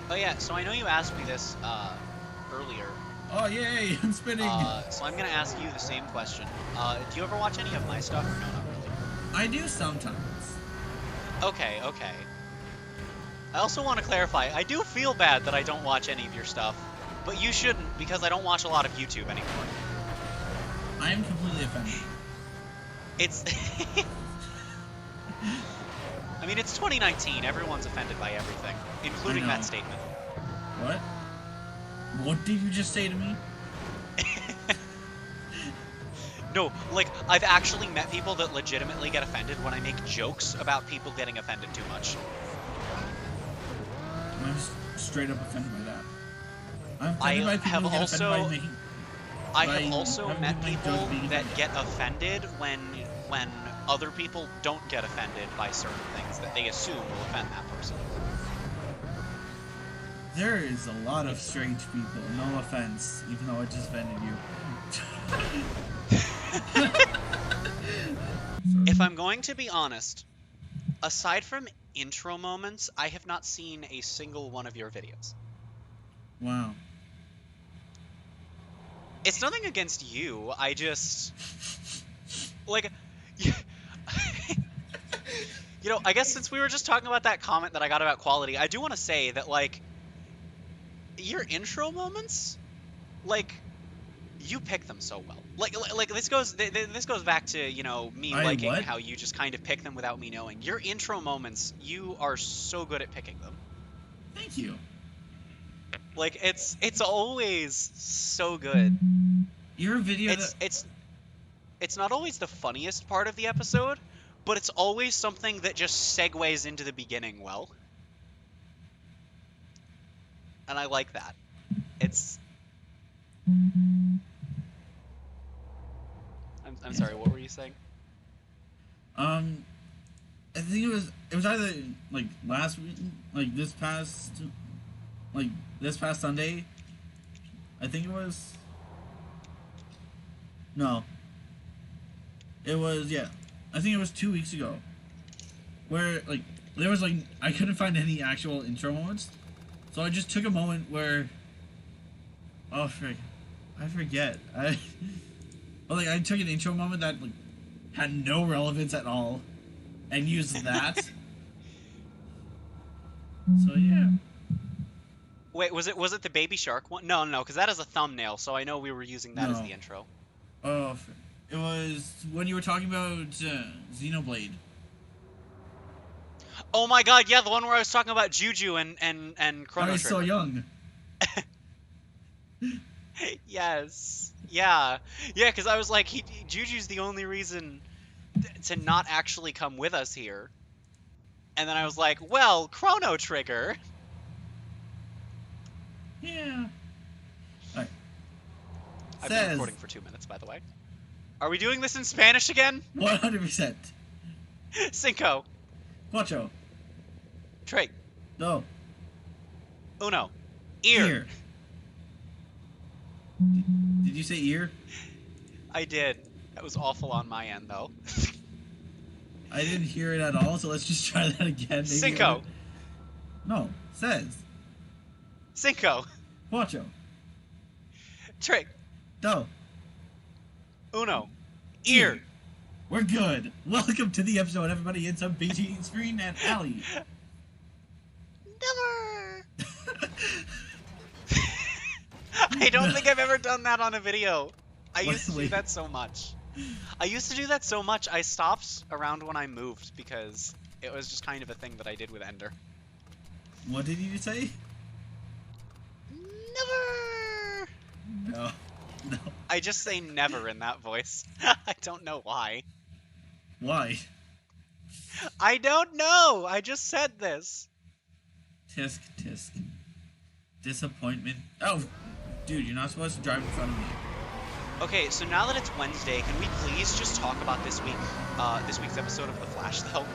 Oh yeah, so I know you asked me this earlier. Oh, yay! I'm spinning! So I'm gonna ask you the same question. Do you ever watch any of my stuff or no, not really? I do sometimes. Okay, okay. I also want to clarify, I do feel bad that I don't watch any of your stuff, but you shouldn't because I don't watch a lot of YouTube anymore. I am completely offended. It's... I mean, it's 2019. Everyone's offended by everything, including that statement. What? What did you just say to me? No, like, I've actually met people that legitimately get offended when I make jokes about people getting offended too much. I'm just straight up offended by that. I'm I offended by people who get offended by making... I have also met people that get offended when other people don't get offended by certain things that they assume will offend that person. There is a lot of strange people, no offense, even though I just offended you. If I'm going to be honest, aside from intro moments, I have not seen a single one of your videos. Wow. It's nothing against you, I just... Like... You know, I guess since we were just talking about that comment that I got about quality, I do want to say that, like, your intro moments, like, you pick them so well. Like this goes back to, you know, me liking how you just kind of pick them without me knowing. Your intro moments, you are so good at picking them. Thank you. Like, it's always so good. Your video it's not always the funniest part of the episode, but it's always something that just segues into the beginning well. And I like that. I'm sorry, what were you saying? I think it was either like last week, like this past Sunday. I think it was. No. It was, yeah. I think it was 2 weeks ago. Where, like, there was, like, I couldn't find any actual intro moments. So I just took a moment where... Oh, frick. I forget. Well, like, I took an intro moment that, like, had no relevance at all. And used that. So, yeah. Wait, was it the Baby Shark one? No, because that is a thumbnail, so I know we were using that as the intro. Oh, it was when you were talking about Xenoblade. Oh my god, yeah, the one where I was talking about Juju and Chrono Trigger. I was so young. Yes. Yeah. Yeah, because I was like, Juju's the only reason to not actually come with us here. And then I was like, well, Chrono Trigger. Yeah. Alright. I've been recording for 2 minutes, by the way. Are we doing this in Spanish again? 100%. Cinco. Cuatro. Tres. No. Uno. Ear. Did you say ear? I did. That was awful on my end, though. I didn't hear it at all, so let's just try that again. Maybe Cinco. No. Says. Cinco. Cuatro. Tres. No. Uno. Ear. We're good. Welcome to the episode, everybody. It's a B-tean screen and Allie. Never. I don't think I've ever done that on a video. I used to do that so much. I stopped around when I moved because it was just kind of a thing that I did with Ender. What did you say? Never. No. I just say never in that voice. I don't know why. Why? I don't know. I just said this. Tisk, tisk. Disappointment. Oh, dude, you're not supposed to drive in front of me. Okay, so now that it's Wednesday, can we please just talk about this week's episode of The Flash, though?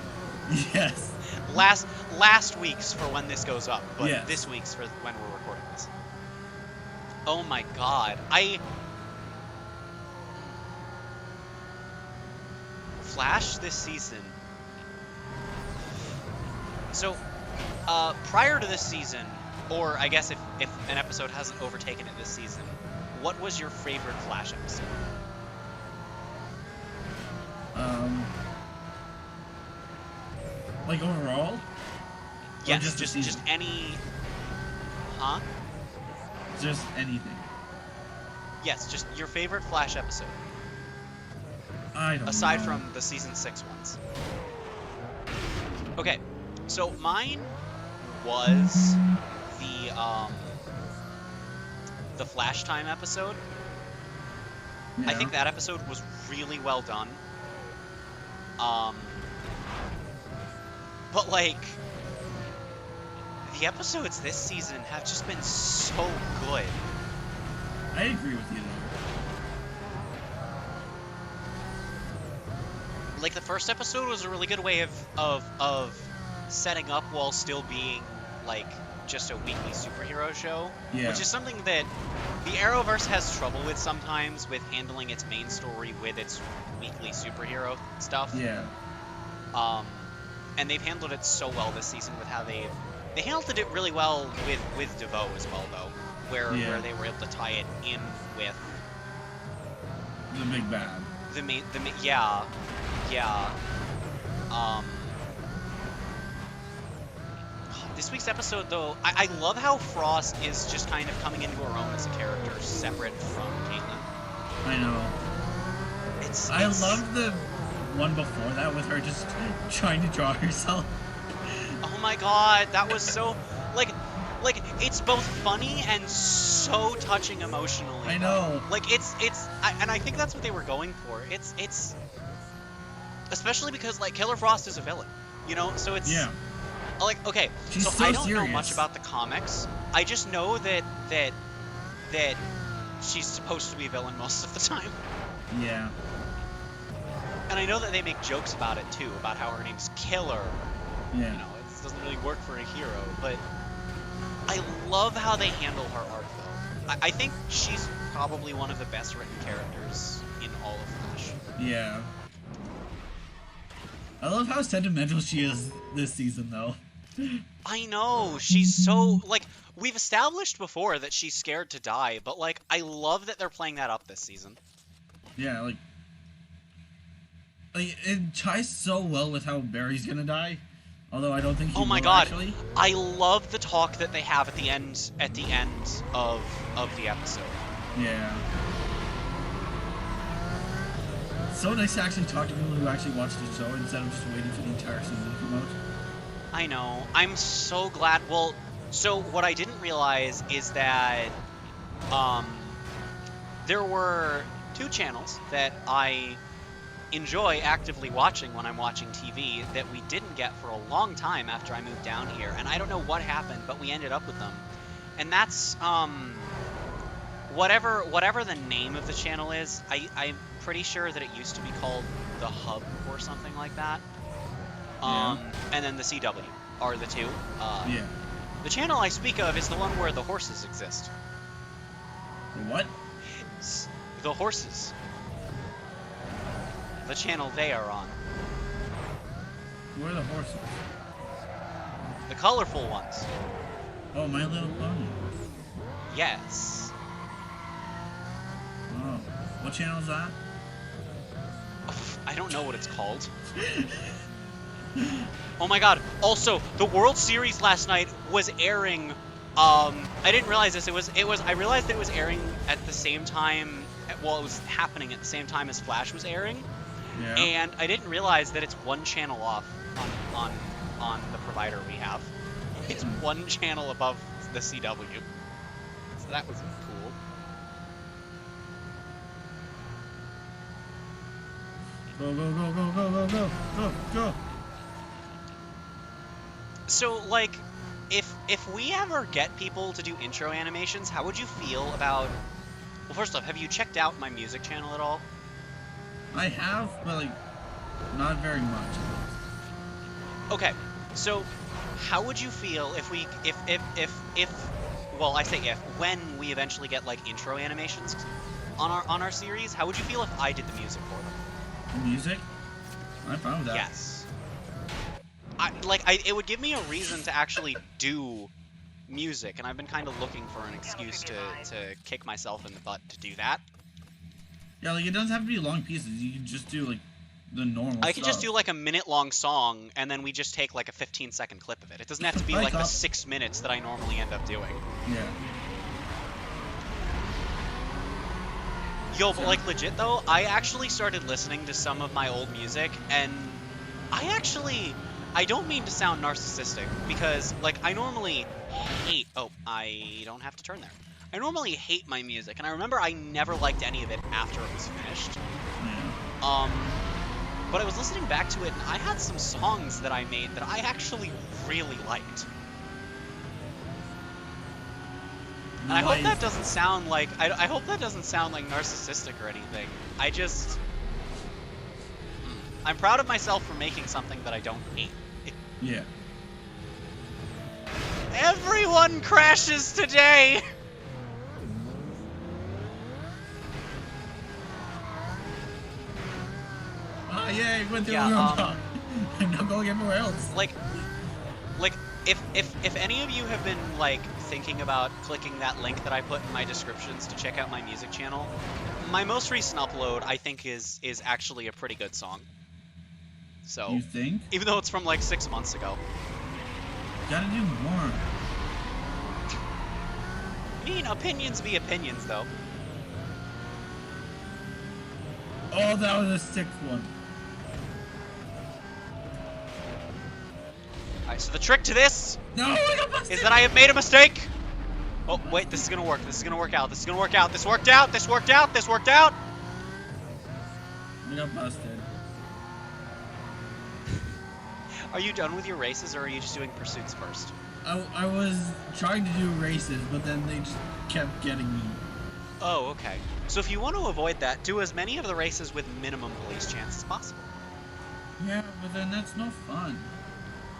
Yes. Last week's for when this goes up, but yes. This week's for when we're recording this. Oh my god, Flash this season. So, prior to this season, or I guess if an episode hasn't overtaken it this season, what was your favorite Flash episode? Like overall? Yes, just the season? just any. Huh? Just anything. Yes, just your favorite Flash episode. I don't Aside know. from the season 6 ones. Okay, so mine was the Flash Time episode. Yeah. I think that episode was really well done. But like the episodes this season have just been so good. I agree with you though. Like the first episode was a really good way of setting up while still being like just a weekly superhero show. Yeah. Which is something that the Arrowverse has trouble with sometimes, with handling its main story with its weekly superhero stuff. Yeah. And they've handled it so well this season with how they handled it really well with DeVoe as well though, where they were able to tie it in with The big bad. This week's episode though, I love how Frost is just kind of coming into her own as a character, separate from Caitlin. I know. I love the one before that with her just trying to draw herself. Oh my god, that was so like it's both funny and so touching emotionally. I know. Like and I think that's what they were going for. It's especially because like Killer Frost is a villain, you know? So it's like okay, She's so I don't serious. know much about the comics. I just know that she's supposed to be a villain most of the time. Yeah. And I know that they make jokes about it too, about how her name's Killer. Yeah. You know, it doesn't really work for a hero, but I love how they handle her arc though. I think she's probably one of the best written characters in all of Flash. Yeah. I love how sentimental she is this season though. I know, she's so like we've established before that she's scared to die, but like I love that they're playing that up this season. Yeah, like it ties so well with how Barry's gonna die. Although I don't think he Oh my will, god, actually. I love the talk that they have at the end of the episode. Yeah. It's so nice to actually talk to people who actually watch the show instead of just waiting for the entire season to come out. I know. I'm so glad. Well, so what I didn't realize is that there were 2 channels that I enjoy actively watching when I'm watching TV that we didn't get for a long time after I moved down here, and I don't know what happened, but we ended up with them. And that's whatever the name of the channel is. I'm pretty sure that it used to be called The Hub or something like that. And then the CW are the 2. Yeah. The channel I speak of is the one where the horses exist. What? The horses. The channel they are on. Who are the horses? The colorful ones. Oh, My Little Pony. Yes. Oh. What channel is that? I don't know what it's called. Oh my god. Also, the World Series last night was airing. I didn't realize this. I realized that it was airing at the same time. Well, it was happening at the same time as Flash was airing. Yeah. And I didn't realize that it's one channel off on the provider we have. It's one channel above the CW. So that was cool. Go, go, go, go, go, go, go, go, go. So, like, if we ever get people to do intro animations, how would you feel about... Well, first off, have you checked out my music channel at all? I have, but like, not very much. Okay, so how would you feel if we, well, I say when we eventually get like intro animations on our series, how would you feel if I did the music for them? The music? I'm fine with that. Yes. It would give me a reason to actually do music, and I've been kind of looking for an excuse to kick myself in the butt to do that. Yeah, like, it doesn't have to be long pieces. You can just do, like, the normal I stuff. can just do like a minute-long song, and then we just take like a 15-second clip of it. It doesn't have to be like the 6 minutes that I normally end up doing. Yeah. Yo, but like legit though, I actually started listening to some of my old music, and I don't mean to sound narcissistic, because like I normally hate, oh, I don't have to turn there. I normally hate my music, and I remember I never liked any of it after it was finished. Yeah. But I was listening back to it, and I had some songs that I made that I actually really liked. And I hope that doesn't sound like I hope that doesn't sound like narcissistic or anything. I'm proud of myself for making something that I don't hate. Yeah. Everyone crashes today. Oh yeah, you went through the I'm not going anywhere else. Like if any of you have been like thinking about clicking that link that I put in my descriptions to check out my music channel, my most recent upload I think is actually a pretty good song. So you think? Even though it's from like 6 months ago. Gotta do more. I mean, opinions be opinions though. Oh, that was a sick one. Alright, so the trick to this is that I have made a mistake. Oh, wait, this is gonna work. This is gonna work out. This is gonna work out. This worked out. This worked out. This worked out. We got busted. Are you done with your races, or are you just doing pursuits first? I was trying to do races, but then they just kept getting me. Oh, okay. So if you want to avoid that, do as many of the races with minimum police chance as possible. Yeah, but then that's no fun.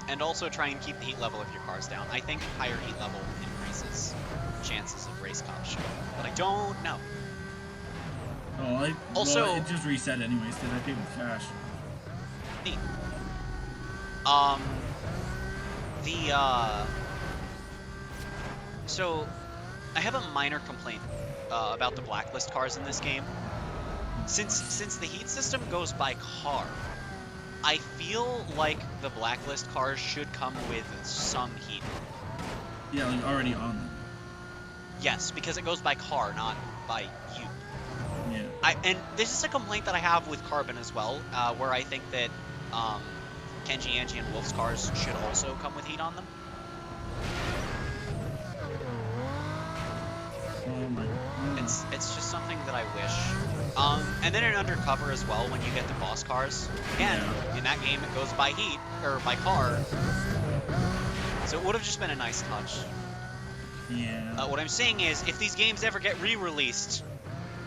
And also try and keep the heat level of your cars down. I think higher heat level increases chances of race cops showing up, but I don't know. Oh, well, it just reset anyways, because I paid with cash. Neat. So I have a minor complaint about the blacklist cars in this game. Since the heat system goes by car, I feel like the blacklist cars should come with some heat. Yeah, like already on them. Yes, because it goes by car, not by you. Yeah. And this is a complaint that I have with Carbon as well, where I think that Kenji, Angie, and Wolf's cars should also come with heat on them. Oh my God. It's just something that I wish. And then in Undercover as well, when you get the boss cars, again, in that game it goes by heat, or by car. So it would have just been a nice touch. Yeah. What I'm saying is, if these games ever get re-released,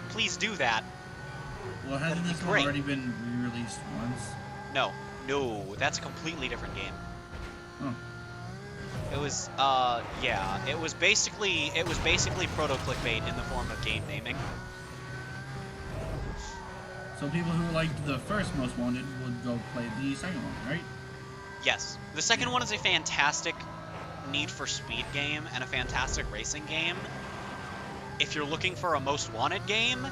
please do that. Well, hasn't this one already been re-released once? No, that's a completely different game. Oh. It was, yeah, it was basically proto-clickbait in the form of game naming. So people who liked the first Most Wanted would go play the second one, right? Yes. The second one is a fantastic Need for Speed game and a fantastic racing game. If you're looking for a Most Wanted game,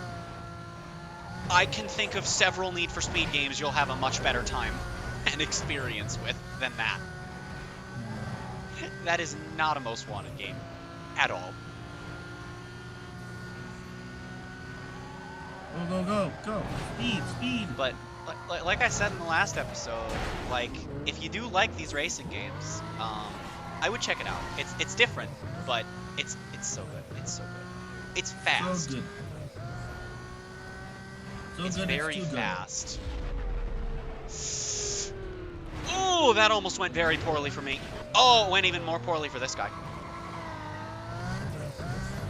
I can think of several Need for Speed games you'll have a much better time and experience with than that. That is not a Most Wanted game at all. Go. Speed. But like I said in the last episode, like if you do like these racing games, I would check it out. It's different, but it's so good. It's so good. It's fast. So good. It's very fast. Oh, that almost went very poorly for me. Oh, it went even more poorly for this guy.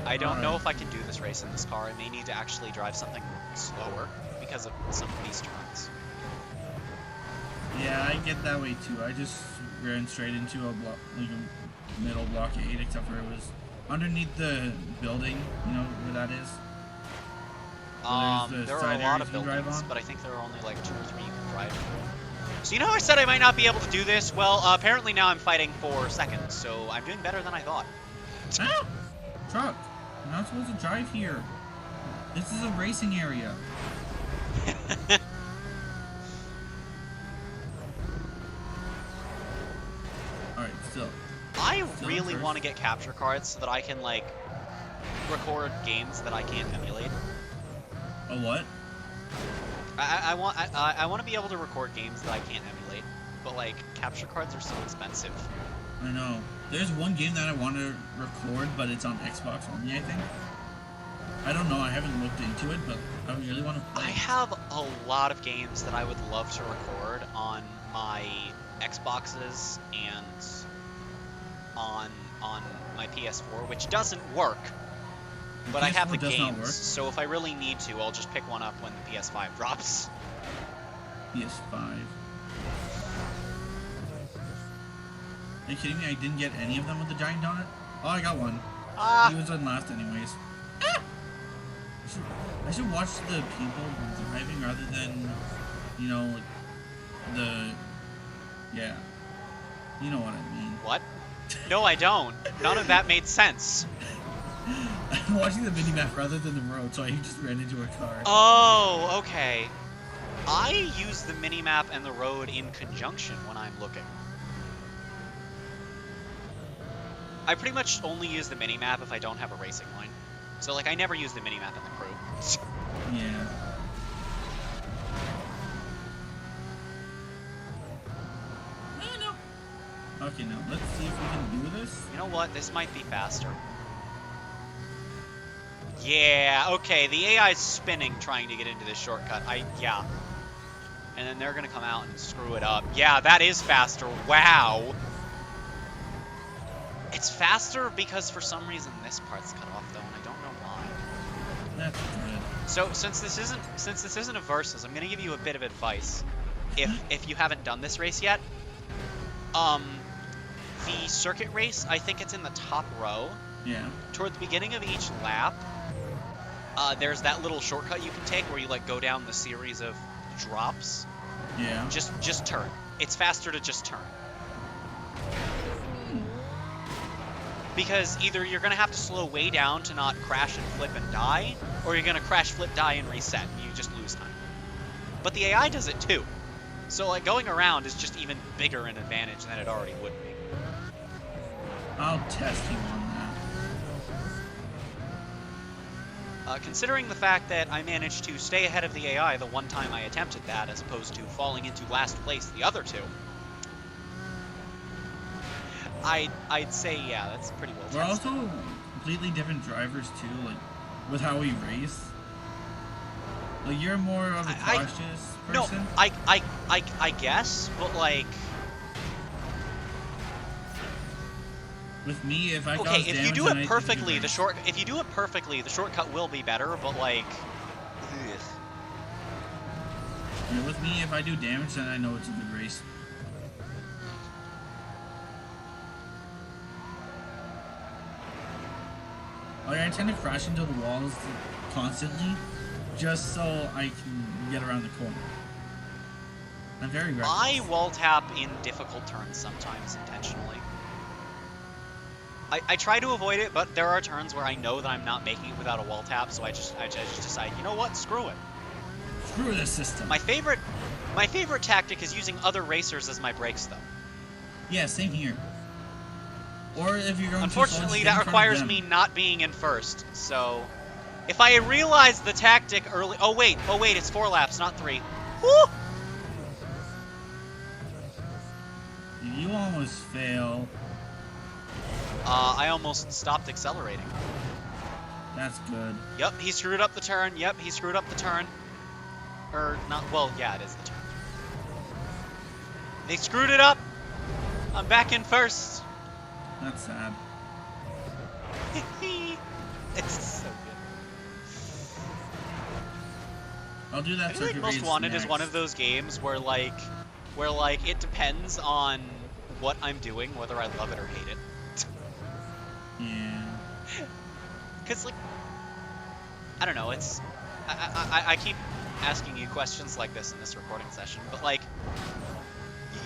I don't know if I can do this race in this car. I may need to actually drive something slower because of some of these turns. Yeah, I get that way too. I just ran straight into a block, like a middle blockade, except for it was underneath the building. You know where that is? There are a lot of buildings, but I think there are only like 2 or 3 you can drive through. So you know I said I might not be able to do this? Well, apparently now I'm fighting for second, so I'm doing better than I thought. Ah! Truck! You're not supposed to drive here. This is a racing area. Alright, still. I really want to get capture cards so that I can, like, record games that I can't emulate. A what? I want to be able to record games that I can't emulate, but like capture cards are so expensive. I know. There's one game that I want to record, but it's on Xbox only, I think. I don't know. I haven't looked into it, but I really want to play. I have a lot of games that I would love to record on my Xboxes and on my PS4, which doesn't work. But I have the games, so if I really need to, I'll just pick one up when the PS5 drops. PS5. Are you kidding me? I didn't get any of them with the giant donut? Oh, I got one. Ah! He was on last anyways. Ah! I should watch the people driving rather than, you know, like, yeah. You know what I mean. What? No, I don't. None of that made sense. I'm watching the minimap rather than the road, so I just ran into a car. Oh, okay. I use the minimap and the road in conjunction when I'm looking. I pretty much only use the minimap if I don't have a racing line. So, like, I never use the minimap in the crew. Yeah. Okay, now let's see if we can do this. You know what? This might be faster. Yeah, okay, the AI's spinning trying to get into this shortcut. Yeah. And then they're gonna come out and screw it up. Yeah, that is faster. Wow. It's faster because for some reason this part's cut off though, and I don't know why. That's good. So since this isn't a versus, I'm gonna give you a bit of advice. If you haven't done this race yet, the circuit race, I think it's in the top row. Yeah. Toward the beginning of each lap, there's that little shortcut you can take where you like go down the series of drops. Yeah. Just turn. It's faster to just turn. Because either you're gonna have to slow way down to not crash and flip and die, or you're gonna crash, flip, die, and reset, and you just lose time. But the AI does it too. So like going around is just even bigger an advantage than it already would be. I'll test you on that. Considering the fact that I managed to stay ahead of the AI the one time I attempted that, as opposed to falling into last place the other two, I'd say, yeah, that's pretty well tested. We're also completely different drivers too, like, with how we race. Like, you're more of a cautious person? No, I guess, but like... With me, if I okay, if you do it perfectly, the shortcut will be better, but like... Yeah, with me, if I do damage, then I know it's a good race. Like, I tend to crash into the walls constantly, just so I can get around the corner. I'm very reckless. I wall tap in difficult turns sometimes intentionally. I try to avoid it, but there are turns where I know that I'm not making it without a wall tap, so I just decide, you know what, screw it. Screw this system. My favorite tactic is using other racers as my brakes, though. Yeah, same here. Or if you're going unfortunately, that requires me not being in first, so... If I had realized the tactic early... Oh, wait, it's 4 laps, not 3. Woo! You almost fail. I almost stopped accelerating. That's good. Yep, he screwed up the turn. Yep, he screwed up the turn. Or, not... Well, yeah, it is the turn. They screwed it up! I'm back in first. That's sad. It's so good. I'll do that. I feel like Most Wanted is one of those games where like it depends on what I'm doing, whether I love it or hate it. Yeah. Cause like, I don't know. It's I keep asking you questions like this in this recording session, but like,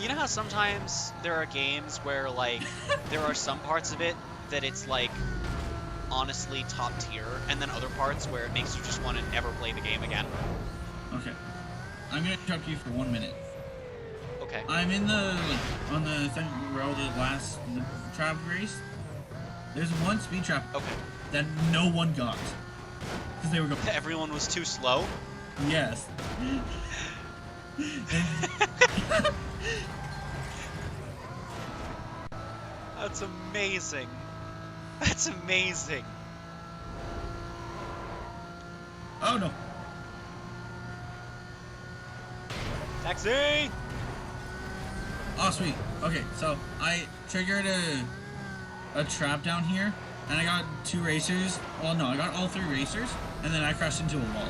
you know how sometimes there are games where like there are some parts of it that it's like honestly top tier, and then other parts where it makes you just want to never play the game again. Okay. I'm gonna interrupt you for 1 minute. Okay. I'm in the, on the second row, the trap race. There's one speed trap Okay. that no one got. Because they were going... Everyone was too slow? Yes. That's amazing. That's amazing. Oh no. Taxi! Oh sweet. Okay, so I triggered a trap down here, and I got 2 racers. Well, no, I got all 3 racers, and then I crashed into a wall.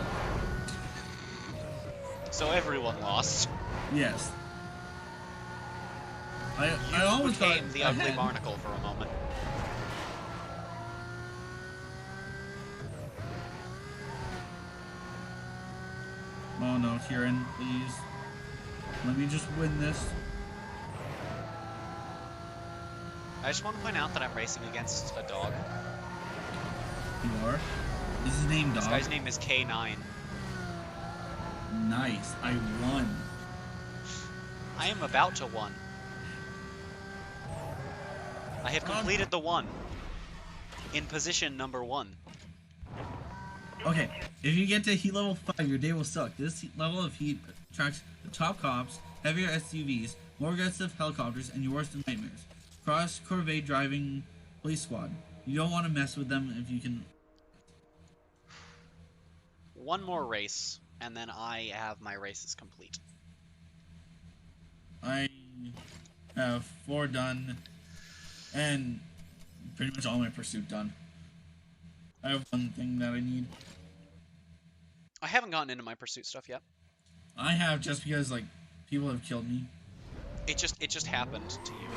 So everyone lost. Yes. I You almost got became the ugly ahead. barnacle for a moment. Oh no, Kieran, please. Let me just win this. I just want to point out that I'm racing against a dog. You are? Is his name This Dog? guy's name is K9. Nice, I won. I am about to win. I have completed the one. In position number 1. Okay, if you get to heat level 5, your day will suck. This level of heat attracts the top cops, heavier SUVs, more aggressive helicopters, and your worst nightmares. Cross Corvette driving police squad. You don't want to mess with them if you can. One more race, and then I have my races complete. I have 4 done, and pretty much all my pursuit done. I have one thing that I need. I haven't gotten into my pursuit stuff yet. I have just because like people have killed me. It just happened to you.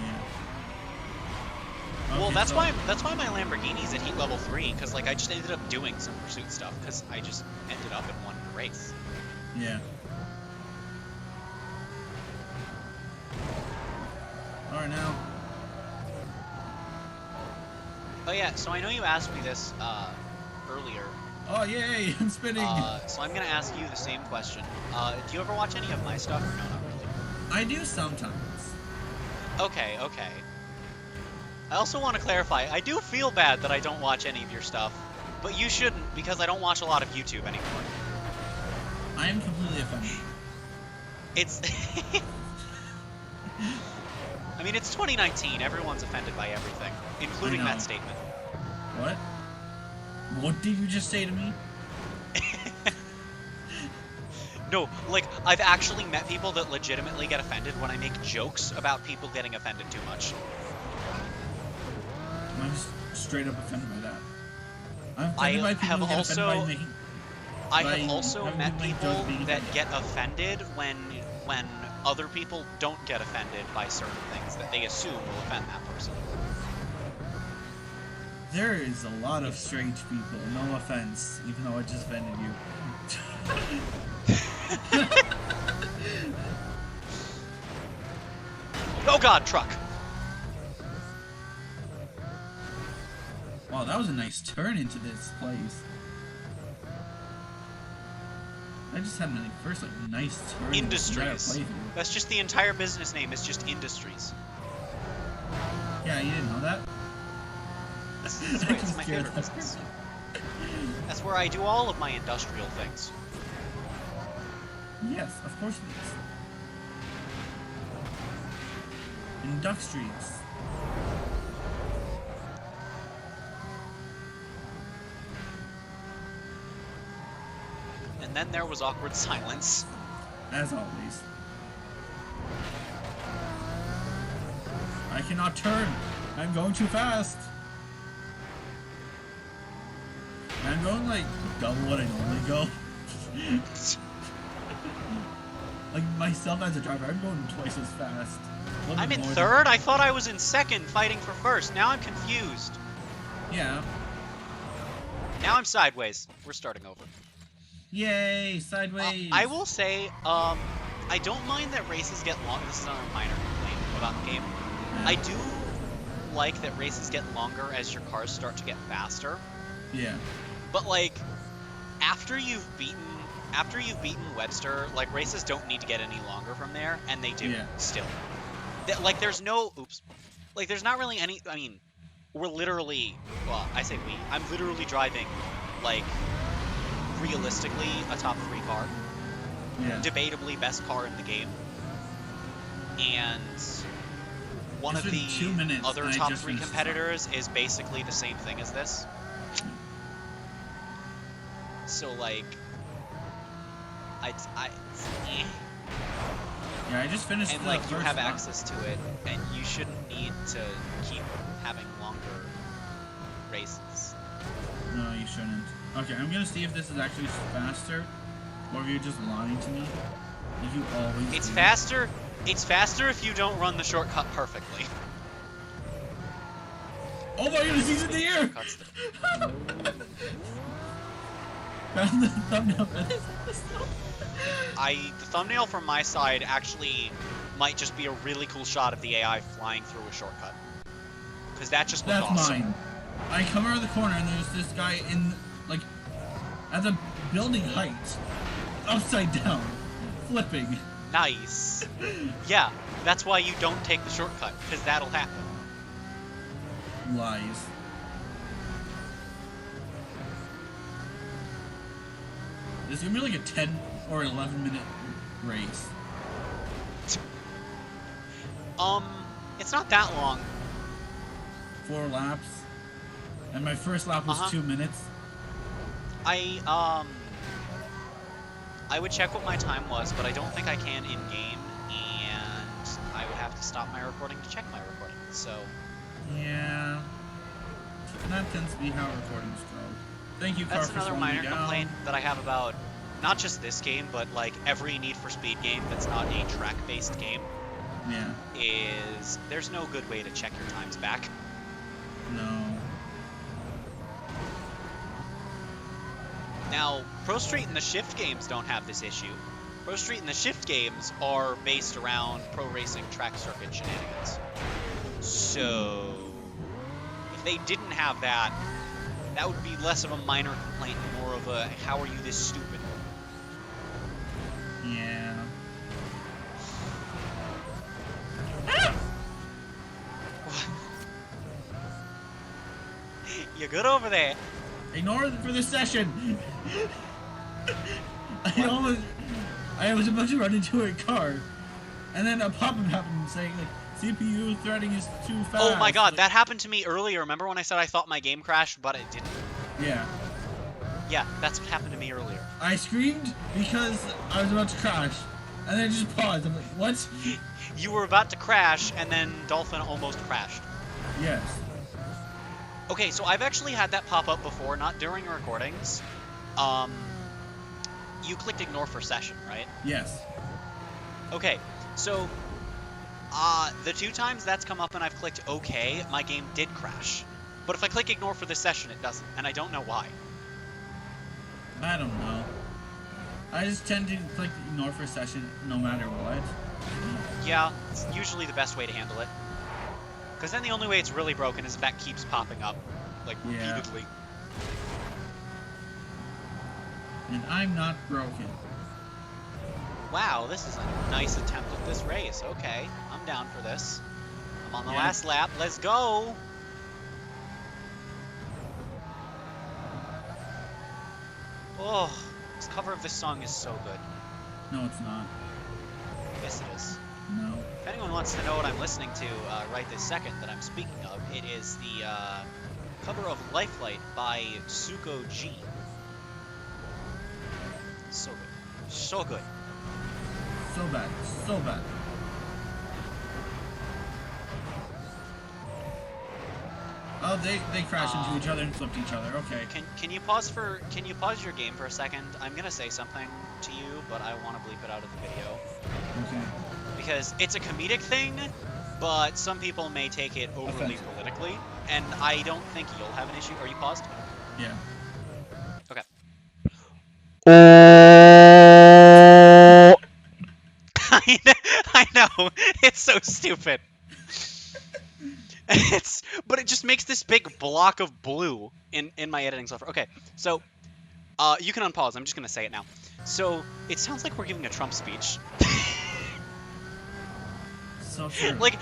Yeah. Well, Okay, that's so- why my Lamborghini's at heat level 3, because like I just ended up doing some pursuit stuff because I just ended up in one race. Yeah. Alright now. Oh yeah, so I know you asked me this earlier. Oh yay! I'm spinning. So I'm gonna ask you the same question. Do you ever watch any of my stuff, or no, not really? I do sometimes. Okay, okay. I also want to clarify, I do feel bad that I don't watch any of your stuff, but you shouldn't, because I don't watch a lot of YouTube anymore. I am completely offended. It's... I mean, it's 2019, everyone's offended by everything, including I know. that statement. What? What did you just say to me? No, like, I've actually met people that legitimately get offended when I make jokes about people getting offended too much. I'm just straight up offended by that. I'm I offended by people have who get offended by also- making. I by have also having met make people jokes being that offended. get offended when other people don't get offended by certain things that they assume will offend that person. There is a lot of strange people. No offense, even though I just offended you. Oh god, truck! Wow, that was a nice turn into this place. I just had my first like nice turn. Industries. That's just the entire business name, it's just Industries. Yeah, you didn't know that? That's right, it's my favorite business. That's where I do all of my industrial things. Yes, of course it is. Industries. And then there was awkward silence. As always. I cannot turn. I'm going too fast. I'm going like double what I normally go. Like myself as a driver, I'm going twice as fast. A little I'm bit in more third? I thought I was in second, fighting for first. Now I'm confused. Yeah. Now I'm sideways. We're starting over. Yay, sideways. I will say, I don't mind that races get long. This is another minor complaint about the game. Yeah. I do like that races get longer as your cars start to get faster. Yeah. But like after you've beaten Webster, like races don't need to get any longer from there, and they do still. Like there's no like there's not really any. I mean, we're literally, well, I say we. I'm literally driving like realistically a top 3 car. Yeah. Debatably best car in the game. And one It's of been the 2 minutes, other and I top just 3 finished the competitors is basically the same thing as this. So like it's eh. Yeah, I just finished And the like you first have lap. access to it, and you shouldn't need to keep having longer races. No, you shouldn't. Okay, I'm gonna see if this is actually faster, or if you're just lying to me. Like you always It's do. faster. It's faster if you don't run the shortcut perfectly. Oh my goodness, he's in the air! Shortcuts that- Found the thumbnail for this. The thumbnail from my side actually might just be a really cool shot of the AI flying through a shortcut. Because that just looked That's awesome. mine. I come around the corner and there's this guy in, like, at the building height, upside down, flipping. Nice. Yeah, that's why you don't take the shortcut, because that'll happen. Lies. This is gonna be like a 10 or 11 minute race. It's not that long. 4 laps. And my first lap was 2 minutes. I would check what my time was, but I don't think I can in-game, and I would have to stop my recording to check my recording, so... Yeah. That tends to be how recordings go. Thank you, Car, That's for another slowing minor me down. complaint that I have about not just this game, but like every Need for Speed game that's not a track-based game. Yeah. Is there's no good way to check your times back. No. Now, Pro Street and the Shift games don't have this issue. Pro Street and the Shift games are based around pro racing track circuit shenanigans. So, if they didn't have that, that would be less of a minor complaint and more of a, how are you this stupid? Yeah. You good over there? Ignore it for this session. I was about to run into a car, and then a pop-up happened saying like CPU threading is too fast. Oh my god, that happened to me earlier. Remember when I said I thought my game crashed, but it didn't? Yeah. Yeah, that's what happened to me earlier. I screamed because I was about to crash, and then I just paused. I'm like, what? You were about to crash, and then Dolphin almost crashed. Yes. Okay, so I've actually had that pop up before, not during recordings. You clicked ignore for session, right? Yes. Okay, so the 2 times that's come up and I've clicked OK, my game did crash. But if I click ignore for this session, it doesn't, and I don't know why. I don't know. I just tend to click ignore for session no matter what. Yeah, it's usually the best way to handle it. Because then the only way it's really broken is if that keeps popping up, like, Yeah. repeatedly. And I'm not broken. Wow, this is a nice attempt at this race. Okay, I'm down for this. I'm on the Yeah. last lap. Let's go! Oh, this cover of this song is so good. No, it's not. Yes, it is. No. If anyone wants to know what I'm listening to right this second that I'm speaking of, it is the cover of Lifelight by Suko G. So good. So good. So bad. So bad. Oh, they crashed into each other and flipped each other. Okay. Can you pause your game for a second? I'm gonna say something to you, but I want to bleep it out of the video. Okay. Because it's a comedic thing, but some people may take it overly Offensive. politically, and I don't think you'll have an issue. Are you paused? Yeah. Okay. I know, it's so stupid. But it just makes this big block of blue in my editing software. Okay, so you can unpause. I'm just gonna say it now. So it sounds like we're giving a Trump speech. So true. like,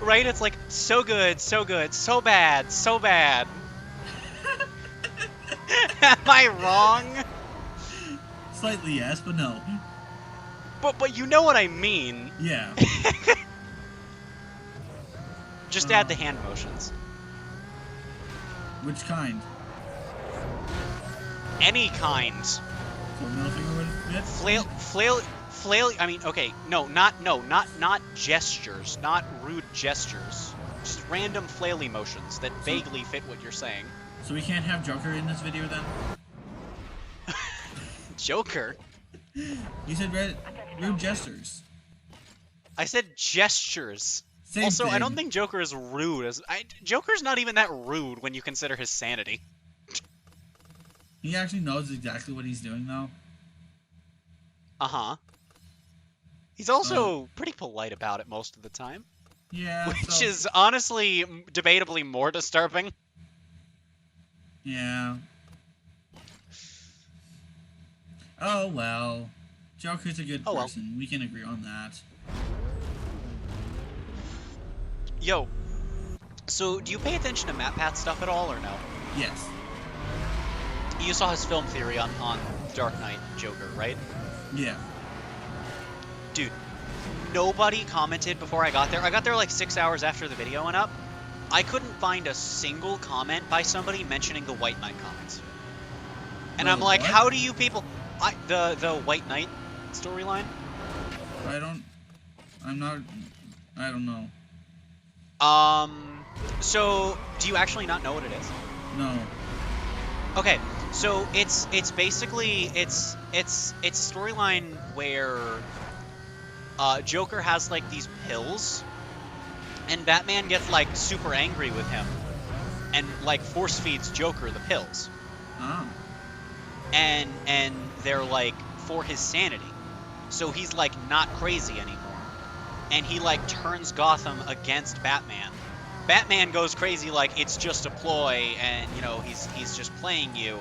right? It's like so good, so good, so bad, so bad. Am I wrong? Slightly yes, but no. But you know what I mean. Yeah. Just add the hand motions. Which kind? Any kind. So middle finger would fit? Flail. I mean, okay, not gestures, not rude gestures. Just random flaily motions that vaguely fit what you're saying. So we can't have Joker in this video then? Joker? You said rude gestures. I said gestures. Same also, thing. I don't think Joker is rude. Joker's not even that rude when you consider his sanity. He actually knows exactly what he's doing though. Uh-huh. He's also pretty polite about it most of the time. Yeah. Which is honestly debatably more disturbing. Yeah. Oh well. Joker's a good person. Well. We can agree on that. Yo. So, do you pay attention to MatPat stuff at all, or no? Yes. You saw his film theory on Dark Knight Joker, right? Yeah. Dude, nobody commented before I got there. I got there like 6 hours after the video went up. I couldn't find a single comment by somebody mentioning the White Knight comics. And I'm like, what? how do you people... the White Knight storyline? I don't know. So, do you actually not know what it is? No. Okay, so it's basically, it's a storyline where, Joker has, like, these pills, and Batman gets, like, super angry with him, and, like, force feeds Joker the pills. Oh. And they're, like, for his sanity. So he's, like, not crazy anymore. And he, like, turns Gotham against Batman. Batman goes crazy like it's just a ploy and, you know, he's just playing you.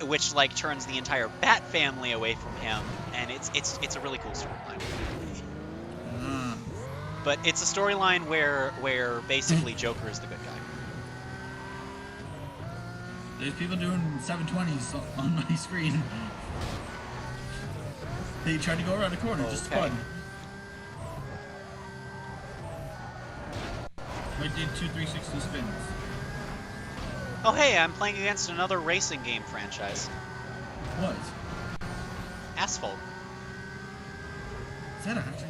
Which, like, turns the entire Bat family away from him. And it's a really cool storyline. But it's a storyline where basically Joker is the good guy. There's people doing 720s on my screen. They tried to go around the corner, just fun. I did 2 360 spins. Oh hey, I'm playing against another racing game franchise. What? Asphalt. Is that actually?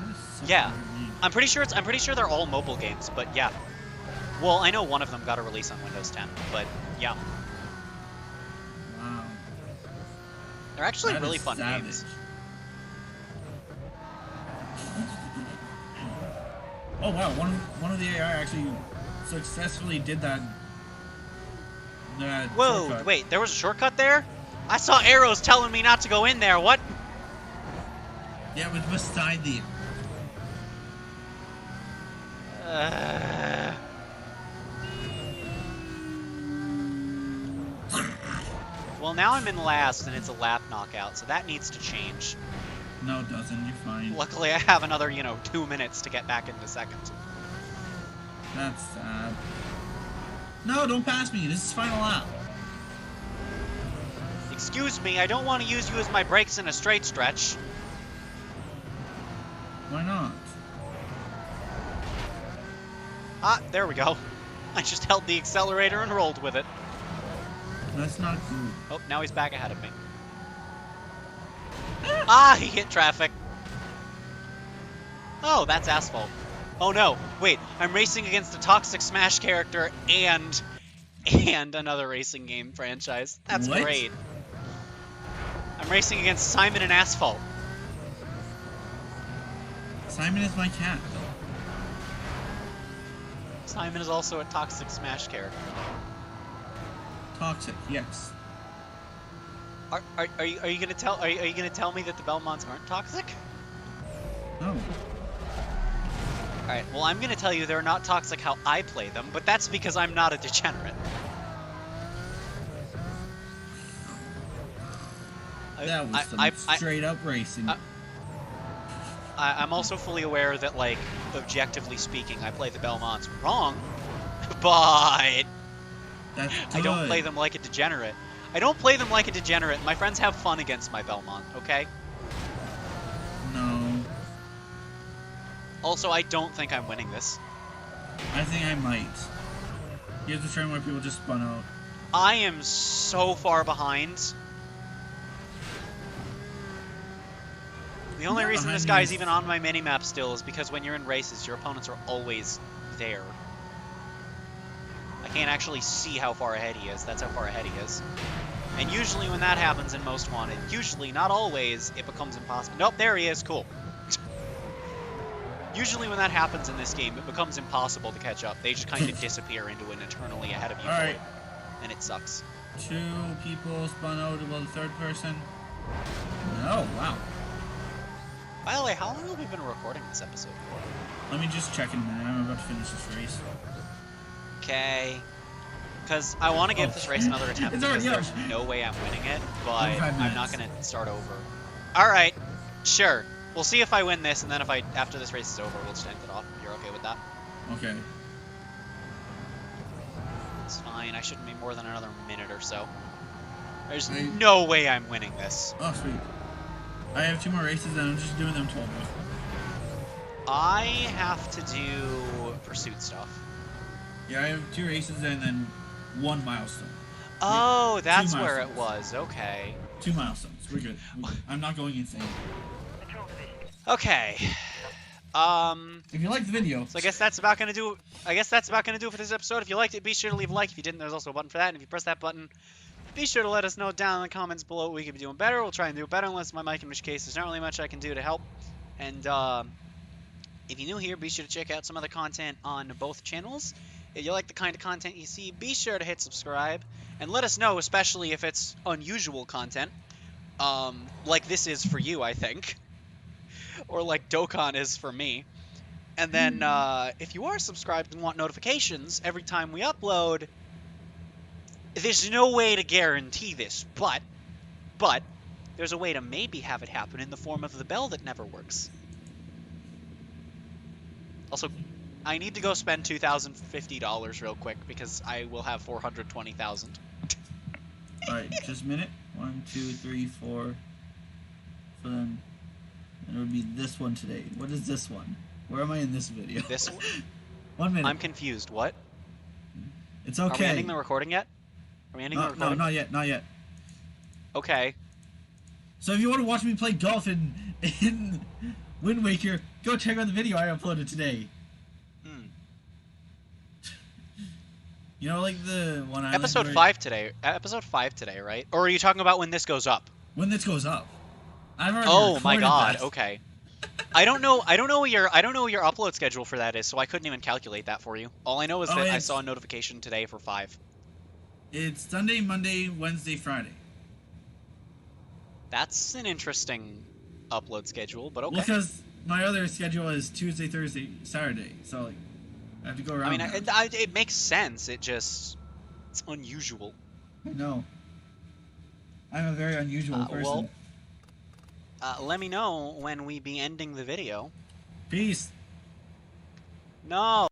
That is such Yeah. a weird name. I'm pretty sure they're all mobile games, but yeah. Well, I know one of them got a release on Windows 10, but yeah. Wow. They're actually That really is fun savage. games. Oh wow, one of the AI actually successfully did that. Whoa, shortcut. wait, there was a shortcut there? I saw arrows telling me not to go in there, what? Yeah, it was beside the. Well, now I'm in last and it's a lap knockout, so that needs to change. No, it doesn't. You're fine. Luckily, I have another, 2 minutes to get back into second. That's sad. No, don't pass me. This is final lap. Excuse me, I don't want to use you as my brakes in a straight stretch. Why not? Ah, there we go. I just held the accelerator and rolled with it. That's not good. Oh, now he's back ahead of me. Ah, he hit traffic. Oh, that's asphalt. Oh no, wait, I'm racing against a Toxic Smash character and another racing game franchise. That's What? great. I'm racing against Simon and Asphalt. Simon is my cat. Simon is also a Toxic Smash character. Toxic, yes. Are you gonna tell me that the Belmonts aren't toxic? No. Alright, well, I'm gonna tell you they're not toxic how I play them, but that's because I'm not a degenerate. That was some straight up racing. I'm also fully aware that, like, objectively speaking, I play the Belmonts wrong, but That's I don't good. play them like a degenerate. I don't play them like a degenerate. My friends have fun against my Belmont, okay? No. Also, I don't think I'm winning this. I think I might. Here's the turn where people just spun out. I am so far behind. The only reason this guy's even on my minimap still is because when you're in races, your opponents are always there. I can't actually see how far ahead he is. That's how far ahead he is. And usually when that happens in Most Wanted, usually, not always, it becomes impossible. Nope, there he is. Cool. Usually when that happens in this game, it becomes impossible to catch up. They just kind of disappear into an eternally ahead of you void, and it sucks. 2 people spun out above the third person. Oh, wow. By the way, how long have we been recording this episode for? Let me just check in a minute. I'm about to finish this race. Okay. Because I want to give this race another attempt because there's no way I'm winning it, but I'm not going to start over. Alright, sure. We'll see if I win this, and then if after this race is over, we'll just end it off. You're okay with that? Okay. It's fine. I shouldn't be more than another minute or so. There's no way I'm winning this. Oh, sweet. I have 2 more races, and I'm just doing them 12 minutes. I have to do pursuit stuff. Yeah, I have 2 races and then 1 milestone. Oh, that's where it was. Okay. 2 milestones. We're good. I'm not going insane. Okay. If you liked the video, so I guess that's about gonna do. I guess that's about gonna do it for this episode. If you liked it, be sure to leave a like. If you didn't, there's also a button for that. And if you press that button, be sure to let us know down in the comments below what we could be doing better. We'll try and do it better, unless my mic, in which case there's not really much I can do to help. And if you're new here, be sure to check out some other content on both channels. If you like the kind of content you see, be sure to hit subscribe and let us know, especially if it's unusual content, like this is for you, I think, or like Dokkan is for me. And then if you are subscribed and want notifications every time we upload, there's no way to guarantee this, but there's a way to maybe have it happen in the form of the bell that never works. Also, I need to go spend $2,050 real quick because I will have $420,000. Alright, just a minute. 1, 2, 3, 4. So then it would be this one today. What is this one? Where am I in this video? This one? 1 minute. I'm confused. What? It's okay. Are we ending the recording yet? Are we ending the recording? No, not yet. Not yet. Okay. So if you want to watch me play golf in Wind Waker, go check out the video I uploaded today. You know, like the one I Episode 5 today. Episode 5 today, right? Or are you talking about when this goes up? When this goes up. I've already Oh my god. that. Okay. I don't know what your upload schedule for that is, so I couldn't even calculate that for you. All I know is that I saw a notification today for 5. It's Sunday, Monday, Wednesday, Friday. That's an interesting upload schedule, but okay. Well, because my other schedule is Tuesday, Thursday, Saturday, so like I have to go around. I mean, it makes sense. It's unusual. I know. I'm a very unusual person. Well, let me know when we be ending the video. Peace. No.